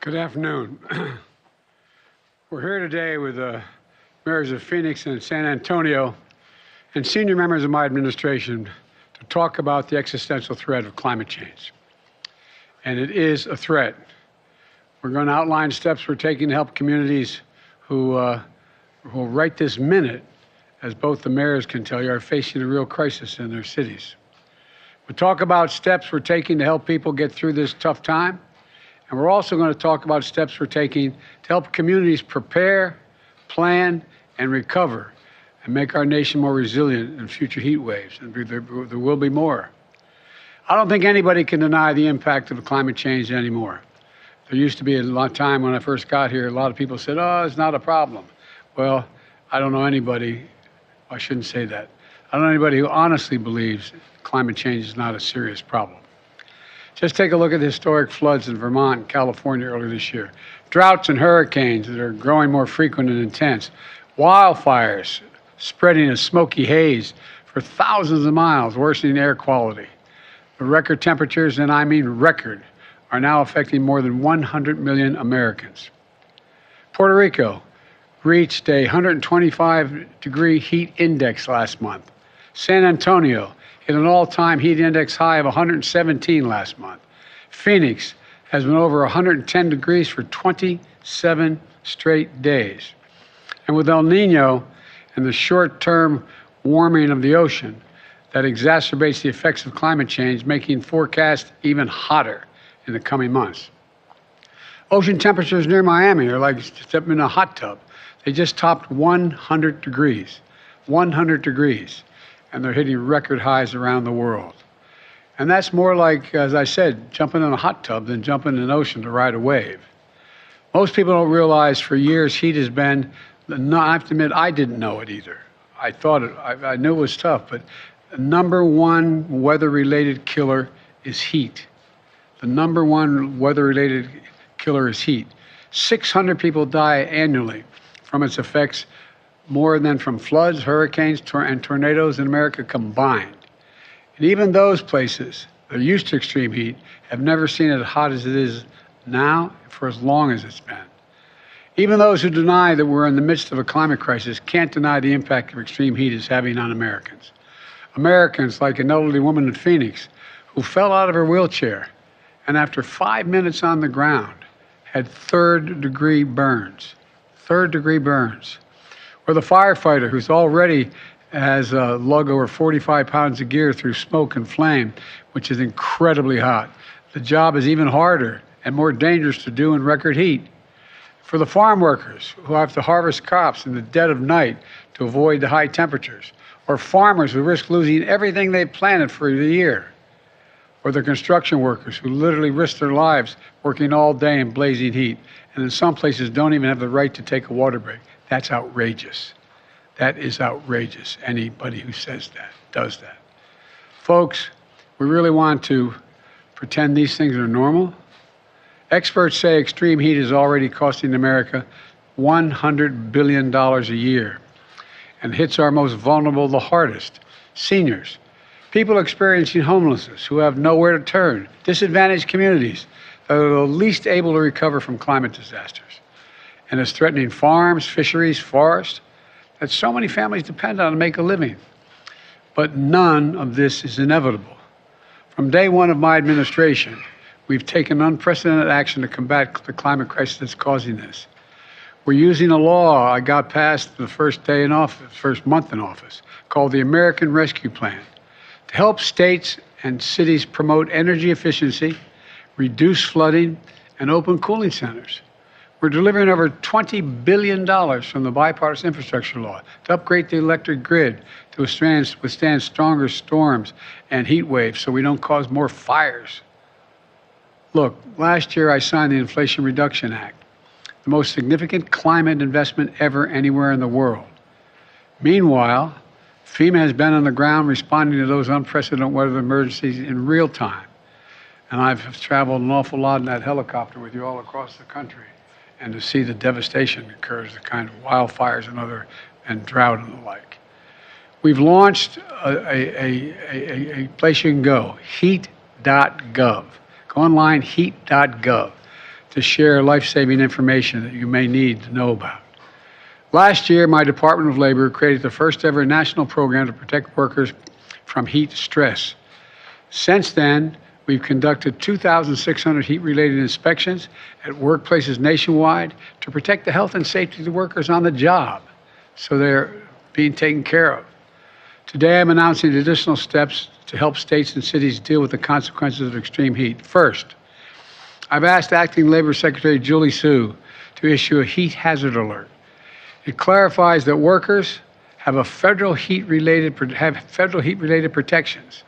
Good afternoon. We're here today with the mayors of Phoenix and San Antonio and senior members of my administration to talk about the existential threat of climate change. And it is a threat. We're going to outline steps we're taking to help communities who right this minute, as both the mayors can tell you, are facing a real crisis in their cities. We'll talk about steps we're taking to help people get through this tough time. And we're also going to talk about steps we're taking to help communities prepare, plan, and recover and make our nation more resilient in future heat waves. And there will be more. I don't think anybody can deny the impact of climate change anymore. There used to be a lot of time when I first got here, a lot of people said, oh, it's not a problem. Well, I don't know anybody, I shouldn't say that. I don't know anybody who honestly believes climate change is not a serious problem. Just take a look at the historic floods in Vermont and California earlier this year. Droughts and hurricanes that are growing more frequent and intense. Wildfires spreading a smoky haze for thousands of miles, worsening air quality. The record temperatures, and I mean record, are now affecting more than 100 million Americans. Puerto Rico reached a 125-degree heat index last month. San Antonio hit an all-time heat index high of 117 last month. Phoenix has been over 110 degrees for 27 straight days. And with El Nino and the short-term warming of the ocean, that exacerbates the effects of climate change, making forecasts even hotter in the coming months. Ocean temperatures near Miami are like stepping in a hot tub. They just topped 100 degrees. 100 degrees. And they're hitting record highs around the world. And that's more like, as I said, jumping in a hot tub than jumping in an ocean to ride a wave. Most people don't realize for years heat has been, I have to admit, I didn't know it either. I thought it, I knew it was tough, but the number one weather-related killer is heat. The number one weather-related killer is heat. 600 people die annually from its effects, more than from floods, hurricanes, and tornadoes in America combined. And even those places that are used to extreme heat have never seen it as hot as it is now for as long as it's been. Even those who deny that we're in the midst of a climate crisis can't deny the impact of extreme heat is having on Americans. Americans like an elderly woman in Phoenix who fell out of her wheelchair and after 5 minutes on the ground had third-degree burns. Third-degree burns. Or the firefighter who's already has lug over 45 pounds of gear through smoke and flame, which is incredibly hot. The job is even harder and more dangerous to do in record heat. For the farm workers who have to harvest crops in the dead of night to avoid the high temperatures, or farmers who risk losing everything they planted for the year, or the construction workers who literally risk their lives working all day in blazing heat, and in some places don't even have the right to take a water break. That's outrageous. That is outrageous. Anybody who says that, does that. Folks, we really want to pretend these things are normal? Experts say extreme heat is already costing America $100 billion a year and hits our most vulnerable the hardest, seniors, people experiencing homelessness who have nowhere to turn, disadvantaged communities that are the least able to recover from climate disasters. And is threatening farms, fisheries, forests that so many families depend on to make a living. But none of this is inevitable. From day one of my administration, we've taken unprecedented action to combat the climate crisis that's causing this. We're using a law I got passed the first day in office, first month in office, called the American Rescue Plan, to help states and cities promote energy efficiency, reduce flooding, and open cooling centers. We're delivering over $20 billion from the bipartisan infrastructure law to upgrade the electric grid to withstand stronger storms and heat waves so we don't cause more fires. Look, last year I signed the Inflation Reduction Act, the most significant climate investment ever anywhere in the world. Meanwhile, FEMA has been on the ground responding to those unprecedented weather emergencies in real time. And I've traveled an awful lot in that helicopter with you all across the country. And to see the devastation that occurs, the kind of wildfires and drought and the like. We've launched a place you can go, heat.gov. Go online, heat.gov, to share life-saving information that you may need to know about. Last year, my Department of Labor created the first ever national program to protect workers from heat stress. Since then, we've conducted 2,600 heat-related inspections at workplaces nationwide to protect the health and safety of the workers on the job, so they're being taken care of. Today, I'm announcing additional steps to help states and cities deal with the consequences of extreme heat. First, I've asked Acting Labor Secretary Julie Su to issue a heat hazard alert. It clarifies that workers have federal heat-related protections.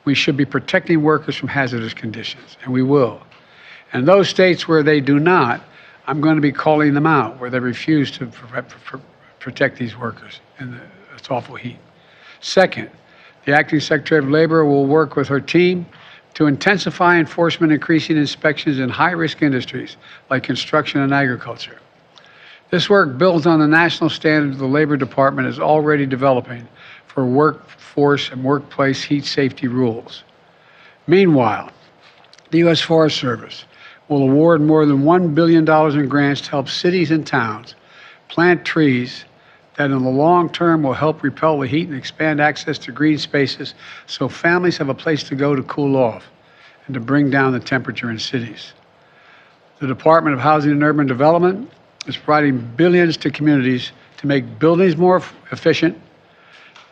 We should be protecting workers from hazardous conditions, and we will. And those states where they do not, I'm going to be calling them out, where they refuse to protect these workers in this awful heat. Second, the Acting Secretary of Labor will work with her team to intensify enforcement, increasing inspections in high-risk industries like construction and agriculture. This work builds on the national standards the Labor Department is already developing for workforce and workplace heat safety rules. Meanwhile, the U.S. Forest Service will award more than $1 billion in grants to help cities and towns plant trees that in the long term will help repel the heat and expand access to green spaces so families have a place to go to cool off and to bring down the temperature in cities. The Department of Housing and Urban Development is providing billions to communities to make buildings more efficient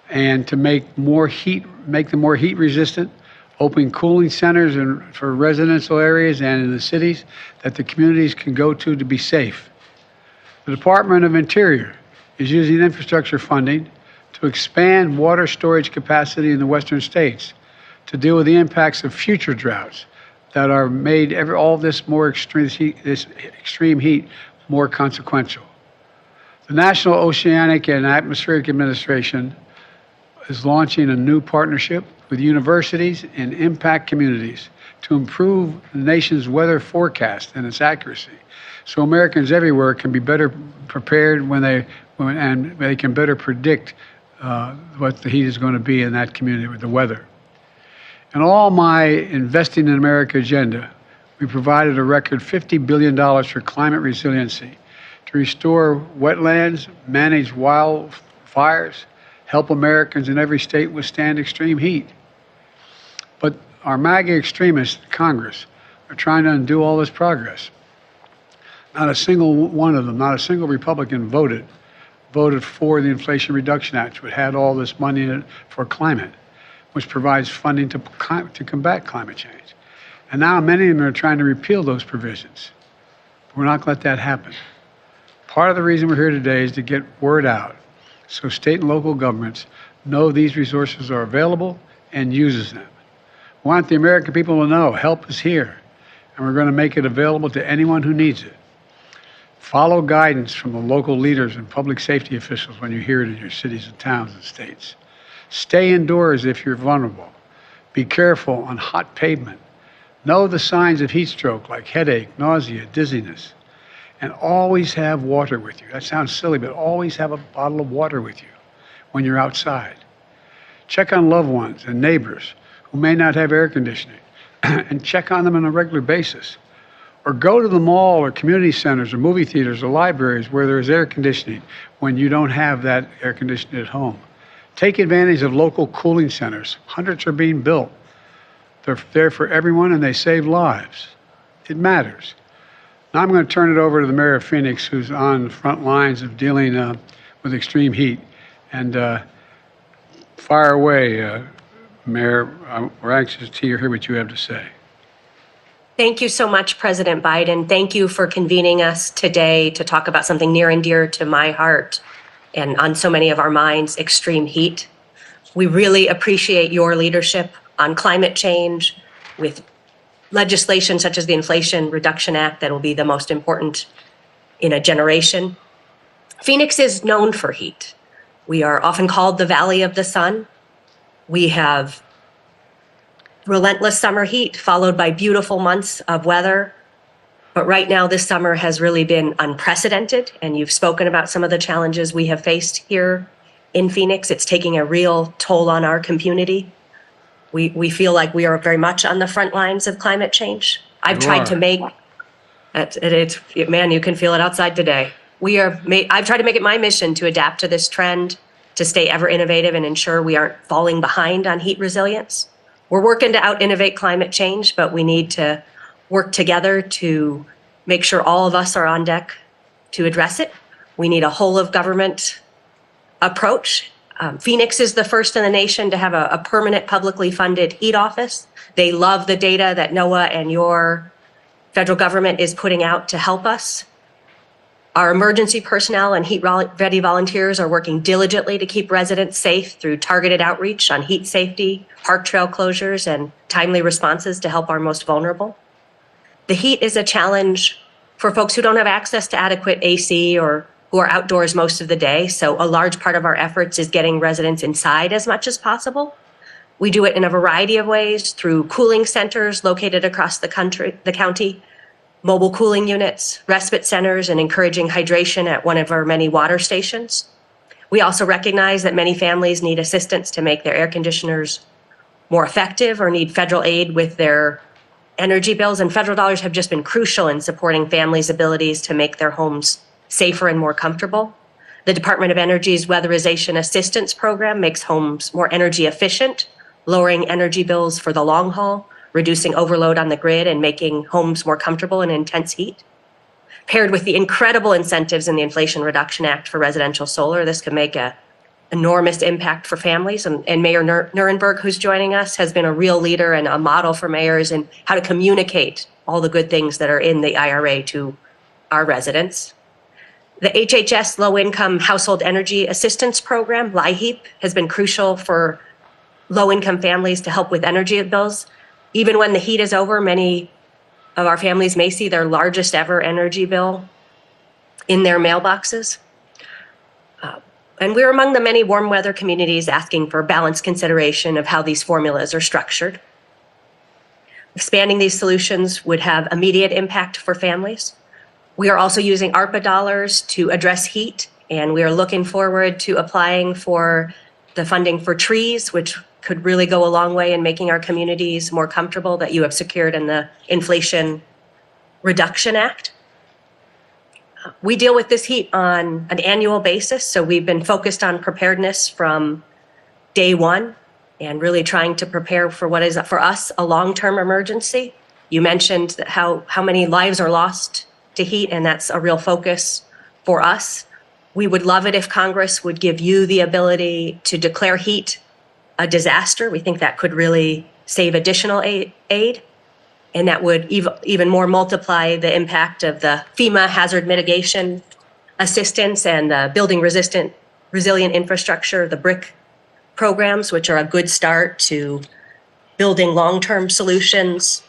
and to make them more heat resistant, open cooling centers for residential areas and in the cities that the communities can go to be safe. The Department of Interior is using infrastructure funding to expand water storage capacity in the western states to deal with the impacts of future droughts that are made all this extreme heat more consequential. The National Oceanic and Atmospheric Administration is launching a new partnership with universities and impact communities to improve the nation's weather forecast and its accuracy, so Americans everywhere can be better prepared and they can better predict what the heat is going to be in that community with the weather. In all my Investing in America agenda, we provided a record $50 billion for climate resiliency to restore wetlands, manage wildfires, help Americans in every state withstand extreme heat. But our MAGA extremists in Congress are trying to undo all this progress. Not a single one of them, not a single Republican voted for the Inflation Reduction Act, which had all this money in it for climate, which provides funding to combat climate change. And now many of them are trying to repeal those provisions. But we're not going to let that happen. Part of the reason we're here today is to get word out so state and local governments know these resources are available and uses them. We want the American people to know help is here, and we're going to make it available to anyone who needs it. Follow guidance from the local leaders and public safety officials when you hear it in your cities and towns and states. Stay indoors if you're vulnerable. Be careful on hot pavement. Know the signs of heat stroke like headache, nausea, dizziness. And always have water with you. That sounds silly, but always have a bottle of water with you when you're outside. Check on loved ones and neighbors who may not have air conditioning and check on them on a regular basis. Or go to the mall or community centers or movie theaters or libraries where there is air conditioning when you don't have that air conditioning at home. Take advantage of local cooling centers. Hundreds are being built. They're there for everyone and they save lives. It matters. Now I'm going to turn it over to the mayor of Phoenix, who's on the front lines of dealing with extreme heat. And fire away, Mayor. We're anxious to hear what you have to say. Thank you so much, President Biden. Thank you for convening us today to talk about something near and dear to my heart and on so many of our minds, extreme heat. We really appreciate your leadership on climate change with legislation such as the Inflation Reduction Act that will be the most important in a generation. Phoenix is known for heat. We are often called the Valley of the Sun. We have relentless summer heat followed by beautiful months of weather. But right now, this summer has really been unprecedented, and you've spoken about some of the challenges we have faced here in Phoenix. It's taking a real toll on our community. We feel like we are very much on the front lines of climate change. I've tried to make Man, you can feel it outside today. I've tried to make it my mission to adapt to this trend, to stay ever innovative and ensure we aren't falling behind on heat resilience. We're working to out-innovate climate change, but we need to work together to make sure all of us are on deck to address it. We need a whole of government approach. Phoenix is the first in the nation to have a permanent publicly funded heat office. They love the data that NOAA and your federal government is putting out to help us. Our emergency personnel and heat-ready volunteers are working diligently to keep residents safe through targeted outreach on heat safety, park trail closures, and timely responses to help our most vulnerable. The heat is a challenge for folks who don't have access to adequate AC or who are outdoors most of the day. So a large part of our efforts is getting residents inside as much as possible. We do it in a variety of ways through cooling centers located across the county, mobile cooling units, respite centers, and encouraging hydration at one of our many water stations. We also recognize that many families need assistance to make their air conditioners more effective or need federal aid with their energy bills, and federal dollars have just been crucial in supporting families' abilities to make their homes safer and more comfortable. The Department of Energy's Weatherization Assistance Program makes homes more energy efficient, lowering energy bills for the long haul, reducing overload on the grid, and making homes more comfortable in intense heat. Paired with the incredible incentives in the Inflation Reduction Act for residential solar, this could make an enormous impact for families. And Mayor Nuremberg, who's joining us, has been a real leader and a model for mayors in how to communicate all the good things that are in the IRA to our residents. The HHS Low Income Household Energy Assistance Program, LIHEAP, has been crucial for low-income families to help with energy bills. Even when the heat is over, many of our families may see their largest ever energy bill in their mailboxes. And we're among the many warm weather communities asking for balanced consideration of how these formulas are structured. Expanding these solutions would have immediate impact for families. We are also using ARPA dollars to address heat, and we are looking forward to applying for the funding for trees, which could really go a long way in making our communities more comfortable, that you have secured in the Inflation Reduction Act. We deal with this heat on an annual basis, so we've been focused on preparedness from day one and really trying to prepare for what is, for us, a long-term emergency. You mentioned how many lives are lost to heat, and that's a real focus for us. We would love it if Congress would give you the ability to declare heat a disaster. We think that could really save additional aid, and that would even more multiply the impact of the FEMA hazard mitigation assistance and the building resilient infrastructure, the BRIC programs, which are a good start to building long-term solutions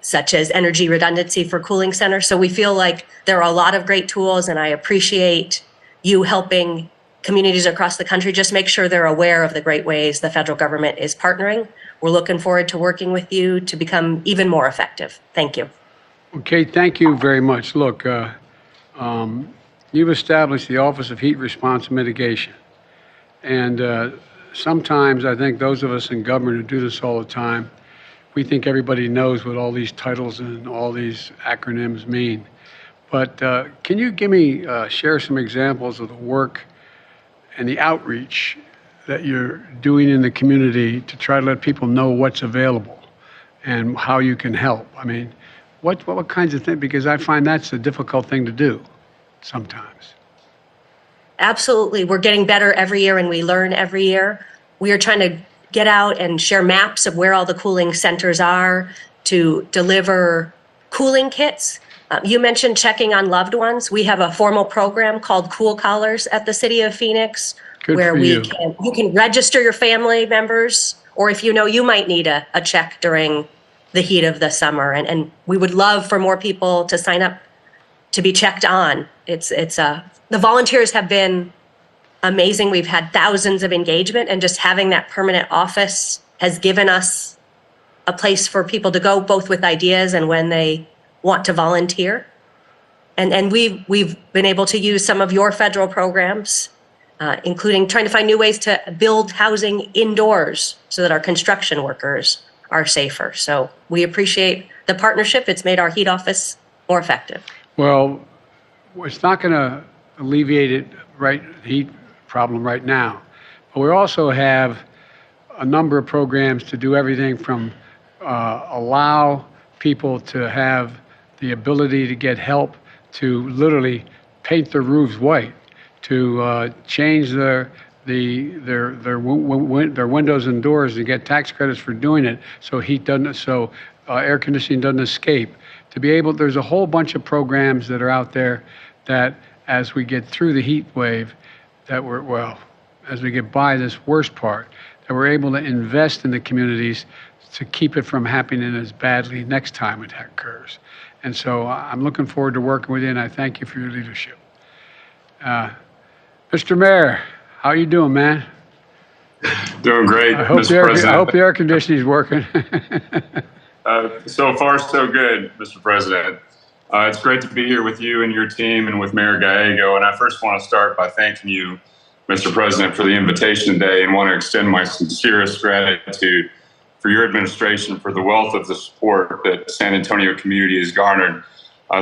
such as energy redundancy for cooling centers. So we feel like there are a lot of great tools, and I appreciate you helping communities across the country just make sure they're aware of the great ways the federal government is partnering. We're looking forward to working with you to become even more effective. Thank you. Okay, thank you very much. Look, you've established the Office of Heat Response and Mitigation. And sometimes I think those of us in government who do this all the time, we think everybody knows what all these titles and all these acronyms mean. But can you share some examples of the work and the outreach that you're doing in the community to try to let people know what's available and how you can help? I mean, what kinds of things? Because I find that's a difficult thing to do sometimes. Absolutely. We're getting better every year, and we learn every year. We are trying to get out and share maps of where all the cooling centers are, to deliver cooling kits. You mentioned checking on loved ones. We have a formal program called Cool Collars at the City of Phoenix, where you can register your family members, or if you know you might need a check during the heat of the summer. And we would love for more people to sign up to be checked on. The volunteers have been amazing. We've had thousands of engagement, and just having that permanent office has given us a place for people to go, both with ideas and when they want to volunteer. And we've been able to use some of your federal programs, including trying to find new ways to build housing indoors so that our construction workers are safer. So we appreciate the partnership. It's made our heat office more effective. Well, it's not going to alleviate heat problem right now. But we also have a number of programs to do everything from allow people to have the ability to get help to literally paint their roofs white, to change their windows and doors and get tax credits for doing it, so air conditioning doesn't escape. To be able, there's a whole bunch of programs that are out there that, as we get through the heat wave, as we get by this worst part, that we're able to invest in the communities to keep it from happening as badly next time it occurs. And so I'm looking forward to working with you, and I thank you for your leadership. Mr. Mayor, how you doing, man? Doing great, Mr. President. I hope the air conditioning is working. So far, so good, Mr. President. It's great to be here with you and your team and with Mayor Gallego. And I first want to start by thanking you, Mr. President, for the invitation today, and want to extend my sincerest gratitude for your administration for the wealth of the support that San Antonio community has garnered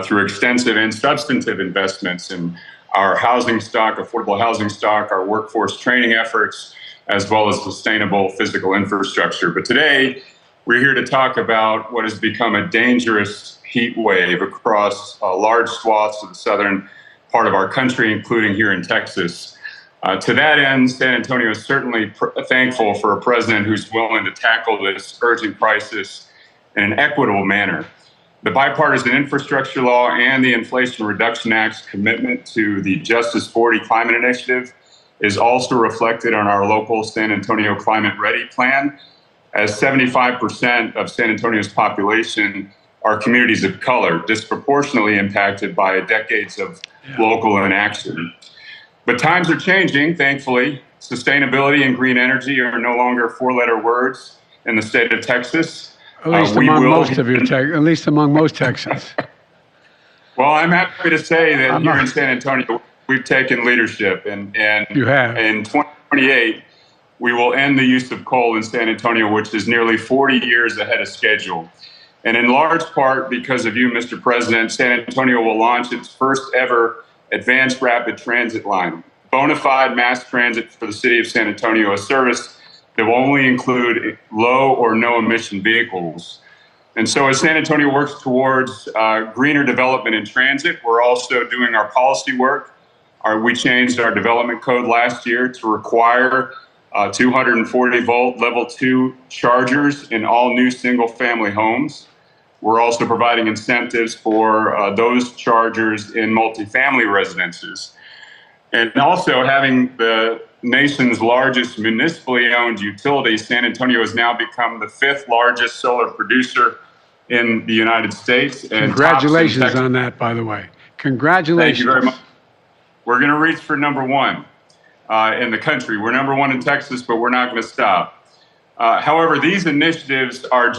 through extensive and substantive investments in our housing stock, affordable housing stock, our workforce training efforts, as well as sustainable physical infrastructure. But today, we're here to talk about what has become a dangerous heat wave across large swaths of the southern part of our country, including here in Texas. To that end, San Antonio is certainly thankful for a president who's willing to tackle this urgent crisis in an equitable manner. The bipartisan infrastructure law and the Inflation Reduction Act's commitment to the Justice 40 climate initiative is also reflected on our local San Antonio Climate Ready plan, as 75% of San Antonio's population are communities of color, disproportionately impacted by decades of local inaction. But times are changing, thankfully. Sustainability and green energy are no longer four-letter words in the state of Texas. At least among most Texans. Well, I'm happy to say that here in San Antonio, we've taken leadership, and you have. In 2028, we will end the use of coal in San Antonio, which is nearly 40 years ahead of schedule. And in large part because of you, Mr. President, San Antonio will launch its first ever advanced rapid transit line, bona fide mass transit for the city of San Antonio, a service that will only include low or no emission vehicles. And so as San Antonio works towards greener development in transit, we're also doing our policy work. We changed our development code last year to require 240 volt level 2 chargers in all new single family homes. We're also providing incentives for those chargers in multifamily residences. And also having the nation's largest municipally owned utility, San Antonio has now become the 5th largest solar producer in the United States. And congratulations on that, by the way. Congratulations. Thank you very much. We're going to reach for number 1 in the country. We're number 1 in Texas, but we're not going to stop. However, these initiatives are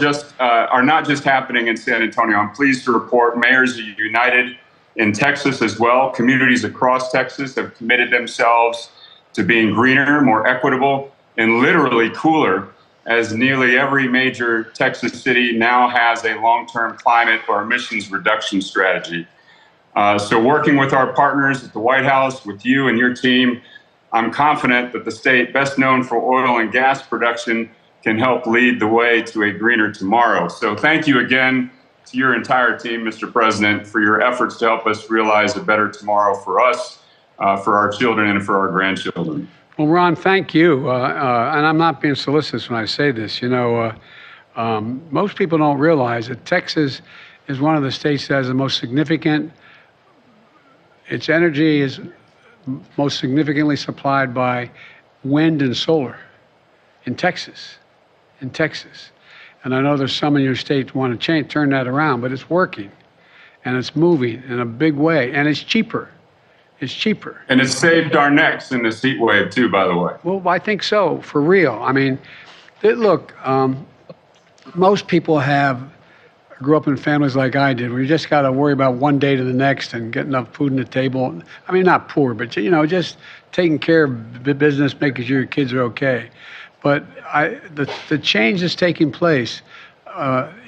not just happening in San Antonio. I'm pleased to report mayors are united in Texas as well. Communities across Texas have committed themselves to being greener, more equitable, and literally cooler, as nearly every major Texas city now has a long-term climate or emissions reduction strategy. So working with our partners at the White House, with you and your team, I'm confident that the state best known for oil and gas production can help lead the way to a greener tomorrow. So thank you again to your entire team, Mr. President, for your efforts to help us realize a better tomorrow for us, for our children, and for our grandchildren. Well, Ron, thank you. And I'm not being solicitous when I say this. You know, most people don't realize that Texas is one of the states that has the most significant, its energy is most significantly supplied by wind and solar in Texas. And I know there's some in your state that want to turn that around, but it's working and it's moving in a big way, and it's cheaper. It's cheaper. And it's saved our necks in this heat wave too, by the way. Well, I think so, for real. I mean, look, most people grew up in families like I did, where you just got to worry about one day to the next and get enough food on the table. I mean, not poor, but, you know, just taking care of the business, making sure your kids are okay. But the change that's taking place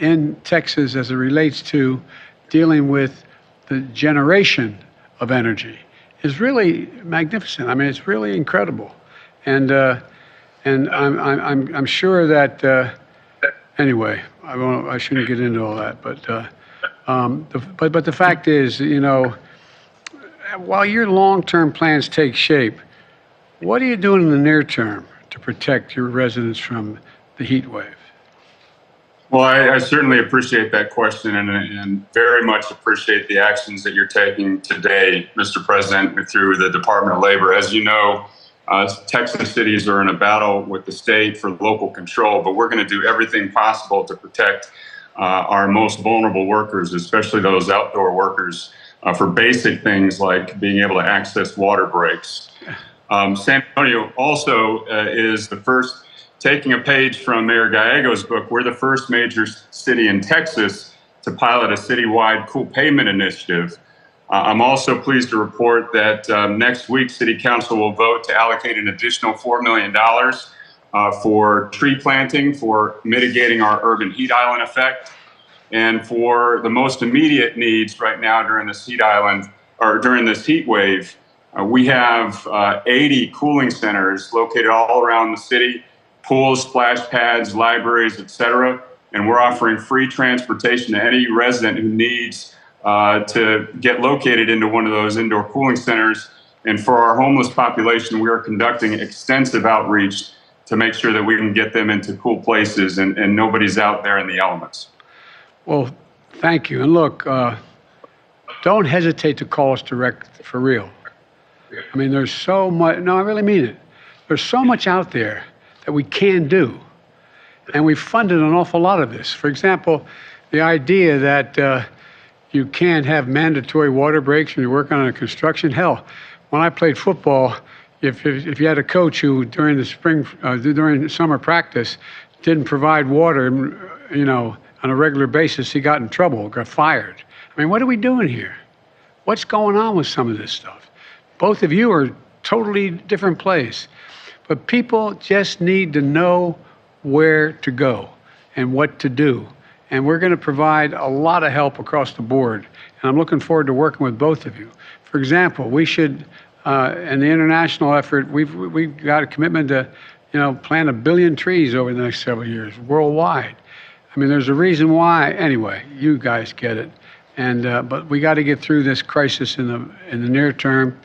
in Texas as it relates to dealing with the generation of energy is really magnificent. I mean, it's really incredible, and I'm sure that anyway, I shouldn't get into all that, but the fact is, you know, while your long-term plans take shape, what are you doing in the near term to protect your residents from the heat wave? Well, I certainly appreciate that question and very much appreciate the actions that you're taking today, Mr. President, through the Department of Labor. As you know, Texas cities are in a battle with the state for local control, but we're going to do everything possible to protect our most vulnerable workers, especially those outdoor workers, for basic things like being able to access water breaks. San Antonio also is the first, taking a page from Mayor Gallego's book, we're the first major city in Texas to pilot a citywide cool pavement initiative. I'm also pleased to report that next week, City Council will vote to allocate an additional $4 million for tree planting, for mitigating our urban heat island effect, and for the most immediate needs right now during this heat island, or during this heat wave. We have 80 cooling centers located all around the city, pools, splash pads, libraries, etc. And we're offering free transportation to any resident who needs to get located into one of those indoor cooling centers. And for our homeless population, we are conducting extensive outreach to make sure that we can get them into cool places and nobody's out there in the elements. Well, thank you. And look, don't hesitate to call us direct, for real. I mean, there's so much, no, I really mean it. There's so much out there that we can do. And we've funded an awful lot of this. For example, the idea that you can't have mandatory water breaks when you're working on a construction. Hell, when I played football, if you had a coach who during the summer practice didn't provide water, you know, on a regular basis, he got in trouble, got fired. I mean, what are we doing here? What's going on with some of this stuff? Both of you are totally different place, but people just need to know where to go and what to do. And we're going to provide a lot of help across the board. And I'm looking forward to working with both of you. For example, we should, in the international effort, we've got a commitment to, you know, plant 1 billion trees over the next several years worldwide. I mean, there's a reason why. Anyway, you guys get it. And but we got to get through this crisis in the near term,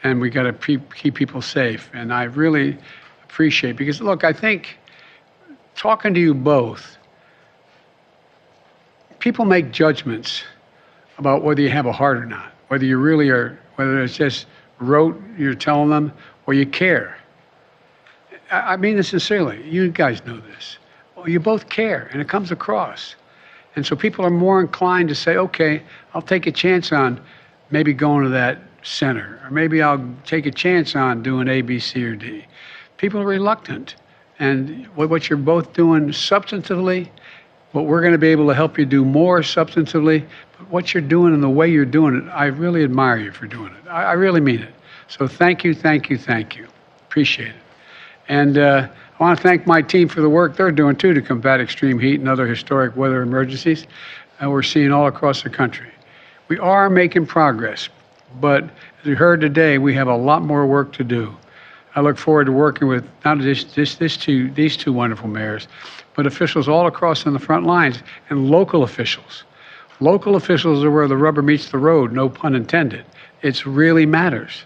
and we got to keep people safe. And I really appreciate, because look, I think talking to you both, people make judgments about whether you have a heart or not, whether you really are, whether it's just rote you're telling them, or you care. I mean this sincerely. You guys know this. Well, you both care, and it comes across. And so people are more inclined to say, okay, I'll take a chance on maybe going to that center, or maybe I'll take a chance on doing A, B, C, or D. People are reluctant. And what you're both doing substantively, what we're going to be able to help you do more substantively, but what you're doing and the way you're doing it, I really admire you for doing it. I really mean it. So thank you, thank you, thank you. Appreciate it. And I want to thank my team for the work they're doing, too, to combat extreme heat and other historic weather emergencies we're seeing all across the country. We are making progress, but as we heard today, we have a lot more work to do. I look forward to working with not just these two wonderful mayors, but officials all across on the front lines, and local officials. Local officials are where the rubber meets the road, no pun intended. It really matters.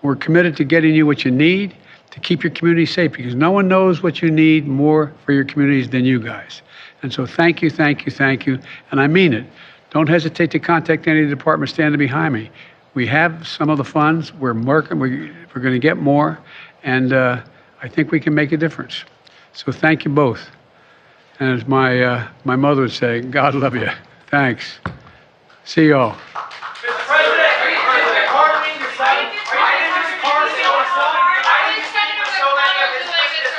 We're committed to getting you what you need to keep your community safe, because no one knows what you need more for your communities than you guys. And so thank you, thank you, thank you. And I mean it. Don't hesitate to contact any of the departments standing behind me. We have some of the funds. We're working. We're going to get more. And I think we can make a difference. So thank you both. And as my mother would say, God love you. Thanks. See you all.